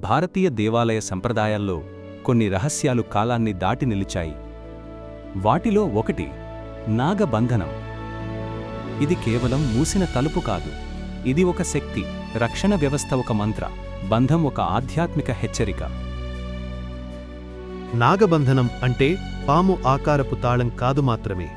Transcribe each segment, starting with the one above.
భారతీయ దేవాలయ సంప్రదాయాల్లో కొన్ని రహస్యాలు కాలాన్ని దాటి నిలిచాయి. వాటిలో ఒకటి నాగబంధనం. ఇది కేవలం మూసిన తలుపు కాదు. ఇది ఒక శక్తి, రక్షణ వ్యవస్థ ఒక మంత్ర, బంధం ఒక ఆధ్యాత్మిక హెచ్చరిక. నాగబంధనం అంటే పాము ఆకారపు తాళం కాదు మాత్రమే.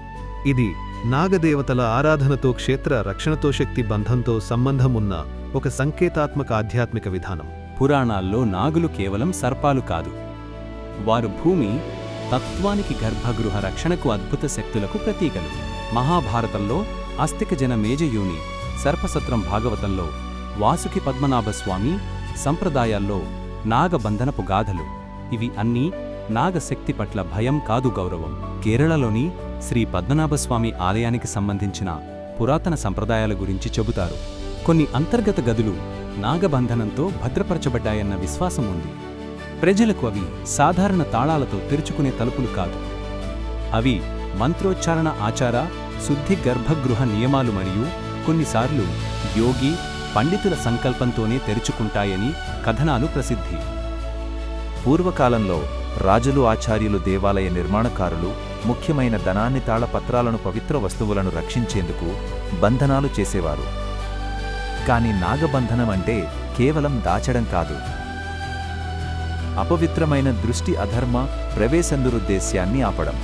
ఇది నాగదేవతల ఆరాధనతో, క్షేత్ర రక్షణతో, శక్తి బంధంతో సంబంధం ఉన్న ఒక సంకేతాత్మక ఆధ్యాత్మిక విధానం. పురాణాల్లో నాగులు కేవలం సర్పాలు కాదు. వారు భూమి తత్వానికి, గర్భగృహ రక్షణకు, అద్భుత శక్తులకు ప్రతీకలు. మహాభారతంలో అస్తికజన మేజయూని, సర్పసత్రం భాగవతంలో వాసుకి పద్మనాభస్వామి, సంప్రదాయాల్లో నాగబంధనపు గాథలు. ఇవి అన్నీ నాగశక్తి పట్ల భయం కాదు, గౌరవం. కేరళలోని శ్రీ పద్మనాభస్వామి ఆలయానికి సంబంధించిన పురాతన సంప్రదాయాల గురించి చెబుతారు. కొన్ని అంతర్గత గదులు నాగబంధనంతో భద్రపరచబడ్డాయన్న విశ్వాసం ఉంది. ప్రజలకు అవి సాధారణ తాళాలతో తెరుచుకునే తలుపులు కాదు. అవి మంత్రోచ్చారణ, ఆచార శుద్ధి, గర్భగృహ నియమాలు మరియు కొన్నిసార్లు యోగి పండితుల సంకల్పంతోనే తెరుచుకుంటాయని కథనాలు ప్రసిద్ధి. పూర్వకాలంలో రాజులు, ఆచార్యులు, దేవాలయ నిర్మాణకారులు ముఖ్యమైన ధనాన్ని, తాళపత్రాలను, పవిత్ర వస్తువులను రక్షించేందుకు బంధనాలు చేసేవారు. కాని నాగబంధనం అంటే కేవలం దాచడం కాదు. అపవిత్రమైన దృష్టి, అధర్మ ప్రవేశందురుద్దేశ్యాన్ని ఆపడం.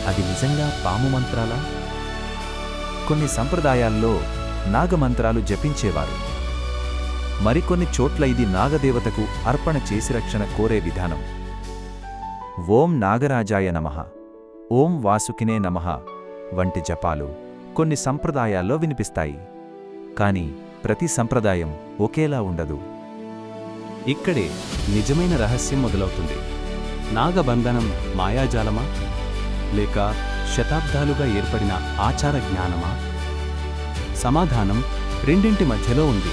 అది నిజంగా పాము మంత్రాలా? కొన్ని సంప్రదాయాల్లో నాగమంత్రాలు జపించేవారు. మరికొన్ని చోట్ల ఇది నాగదేవతకు అర్పణ చేసి రక్షణ కోరే విధానం. ఓం నాగరాజాయ నమః, ఓం వాసుకినే నమః వంటి జపాలు కొన్ని సంప్రదాయాల్లో వినిపిస్తాయి. కాని ప్రతి సంప్రదాయం ఒకేలా ఉండదు. ఇక్కడే నిజమైన రహస్యం మొదలవుతుంది. నాగబంధనం మాయాజాలమా, లేక శతాబ్దాలుగా ఏర్పడిన ఆచార జ్ఞానమా? సమాధానం రెండింటి మధ్యలో ఉంది.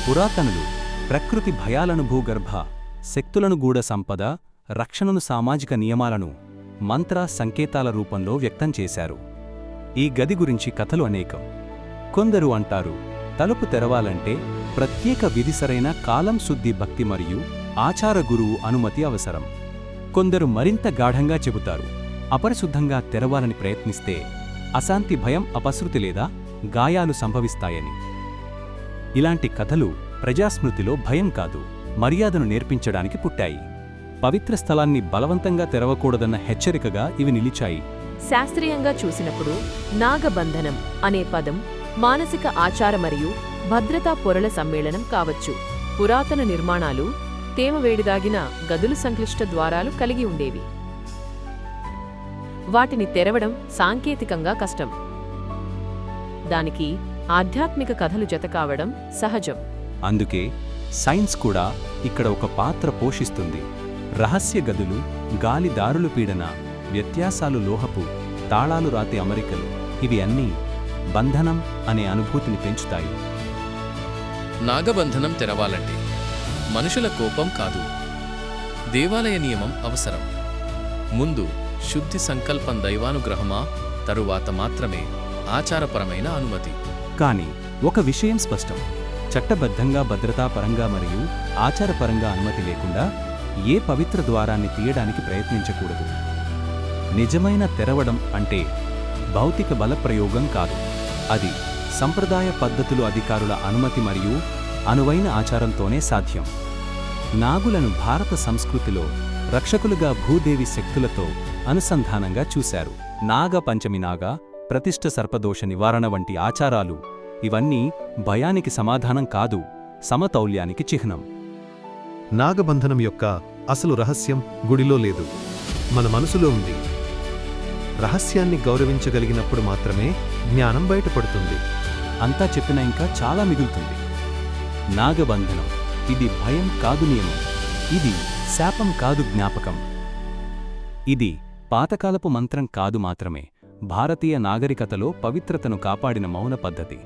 పురాతనులు ప్రకృతి భయాలను, భూగర్భ శక్తులను, గూఢ సంపద రక్షణను, సామాజిక నియమాలను మంత్ర సంకేతాల రూపంలో వ్యక్తం చేశారు. ఈ గది గురించి కథలు అనేకం. కొందరు అంటారు, తలుపు తెరవాలంటే ప్రత్యేక విధిసరైన కాలం, శుద్ధి, భక్తి మరియు ఆచార గురువు అనుమతి అవసరం. కొందరు మరింత గాఢంగా చెబుతారు, అపరిశుద్ధంగా తెరవాలని ప్రయత్నిస్తే అశాంతి, భయం, అపశృతి లేదా గాయాలు సంభవిస్తాయని. ఇలాంటి కథలు ప్రజాస్మృతిలో భయం కాదు, మర్యాదను నేర్పించడానికి పుట్టాయి. పవిత్ర స్థలాన్ని బలవంతంగా తెరవకూడదన్న హెచ్చరికగా ఇవి నిలిచాయి. శాస్త్రీయంగా చూసినప్పుడు నాగబంధనం అనే పదం మానసిక ఆచార మరియు భద్రతా పొరల సమ్మేళనం కావచ్చు. పురాతన నిర్మాణాలు తేమ, వేడిదాగిన గదులు, సంక్లిష్ట ద్వారాలు కలిగి ఉండేవి. వాటిని తెరవడం సాంకేతికంగా కష్టం. దానికి ఆధ్యాత్మిక కథలు జతకావడం సహజం. అందుకే సైన్స్ కూడా ఇక్కడ ఒక పాత్ర పోషిస్తుంది. రహస్య గదులు, గాలి దారులు, పీడన వ్యత్యాసాలు, లోహపు తాళాలు, రాతి అమరికలు, ఇవి అన్నీ బంధనం అనే అనుభూతిని పెంచుతాయి. నాగబంధనం తెరవాలంటే మనుషుల కోపం కాదు, దేవాలయ నియమం అవసరం. ముందు శుద్ధి సంకల్పం, దైవానుగ్రహమా, తరువాత మాత్రమే ఆచారపరమైన అనుమతి. కాని ఒక విషయం స్పష్టం: చట్టబద్ధంగా, భద్రతాపరంగా మరియు ఆచారపరంగా అనుమతి లేకుండా ఏ పవిత్ర ద్వారాన్ని తీయడానికి ప్రయత్నించకూడదు. నిజమైన తెరవడం అంటే భౌతిక బలప్రయోగం కాదు. అది సంప్రదాయ పద్ధతులు, అధికారుల అనుమతి మరియు అనువైన ఆచారంతోనే సాధ్యం. నాగులను భారత సంస్కృతిలో రక్షకులుగా, భూదేవి శక్తులతో అనుసంధానంగా చూశారు. నాగ పంచమి, నాగ ప్రతిష్ఠ, సర్పదోష నివారణ వంటి ఆచారాలు, ఇవన్నీ భయానికి సమాధానం కాదు, సమతౌల్యానికి చిహ్నం. నాగబంధనం యొక్క అసలు రహస్యం గుడిలో లేదు, మన మనసులో ఉంది. రహస్యాన్ని గౌరవించగలిగినప్పుడు మాత్రమే జ్ఞానం బయటపడుతుంది. అంతా చెప్పిన ఇంకా చాలా మిగులుతుంది. నాగబంధనం ఇది భయం కాదు, నియమం. ఇది శాపం కాదు, జ్ఞాపకం. ఇది పాతకాలపు మంత్రం కాదు, మాత్రమే భారతీయ నాగరికతలో పవిత్రతను కాపాడిన మౌన పద్ధతి.